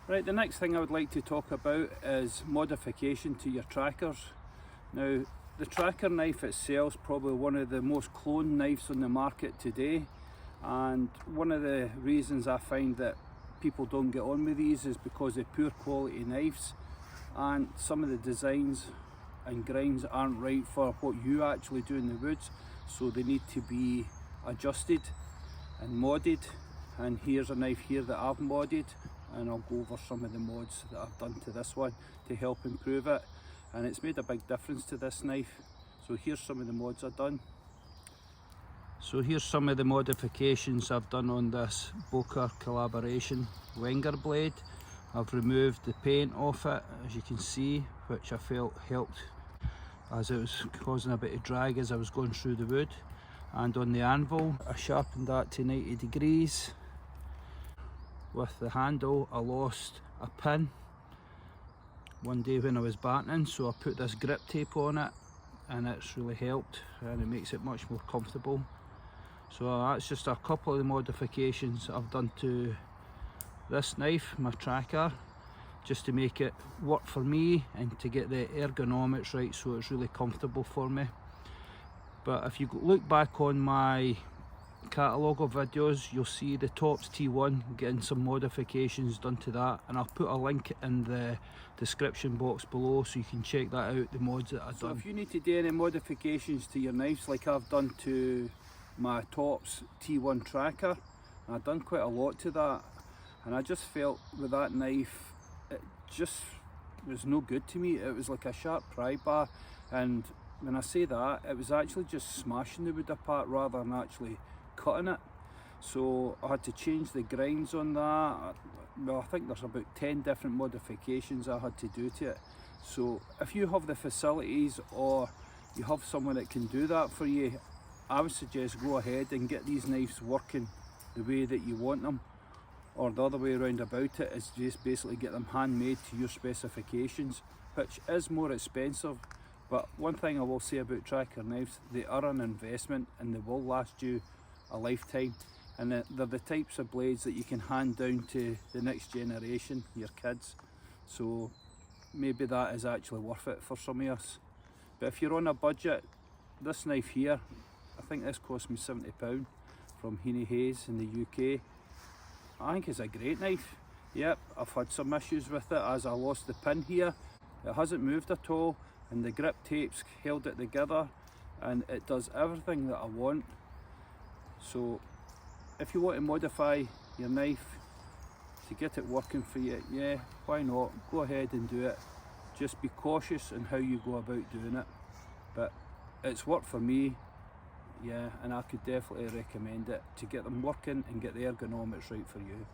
Right, the next thing I would like to talk about is modification to your trackers. Now, the tracker knife itself is probably one of the most cloned knives on the market today, and one of the reasons I find that people don't get on with these is because they're poor quality knives and some of the designs and grinds aren't right for what you actually do in the woods, so they need to be adjusted and modded. And here's a knife here that I've modded, and I'll go over some of the mods that I've done to this one to help improve it, and it's made a big difference to this knife. So here's some of the mods I've done. So here's some of the modifications I've done on this Boker collaboration Wenger blade. I've removed the paint off it, as you can see, which I felt helped as it was causing a bit of drag as I was going through the wood. And on the anvil, I sharpened that to 90 degrees. With the handle, I lost a pin one day when I was battening, so I put this grip tape on it, and it's really helped, and it makes it much more comfortable. So that's just a couple of the modifications I've done to this knife, my tracker, just to make it work for me and to get the ergonomics right so it's really comfortable for me. But if you look back on my catalogue of videos, you'll see the Tops T1 getting some modifications done to that, and I'll put a link in the description box below so you can check that out, the mods that I've done. So if you need to do any modifications to your knives like I've done to my Tops T1 tracker, I've done quite a lot to that, and I just felt with that knife it just was no good to me. It was like a sharp pry bar, and when I say that, it was actually just smashing the wood apart rather than actually cutting it. So I had to change the grinds on that. Well, I think there's about 10 different modifications I had to do to it. So if you have the facilities or you have someone that can do that for you, I would suggest go ahead and get these knives working the way that you want them, or the other way around about it is just basically get them handmade to your specifications, which is more expensive. But one thing I will say about tracker knives, they are an investment and they will last you a lifetime, and they're the types of blades that you can hand down to the next generation, your kids. So maybe that is actually worth it for some of us. But if you're on a budget, this knife here, I think this cost me £70 from Heaney Hayes in the UK. I think it's a great knife. Yep, I've had some issues with it as I lost the pin here. It hasn't moved at all, and the grip tapes held it together, and it does everything that I want. So if you want to modify your knife to get it working for you, yeah, why not? Go ahead and do it. Just be cautious in how you go about doing it. But it's worked for me, yeah, and I could definitely recommend it to get them working and get the ergonomics right for you.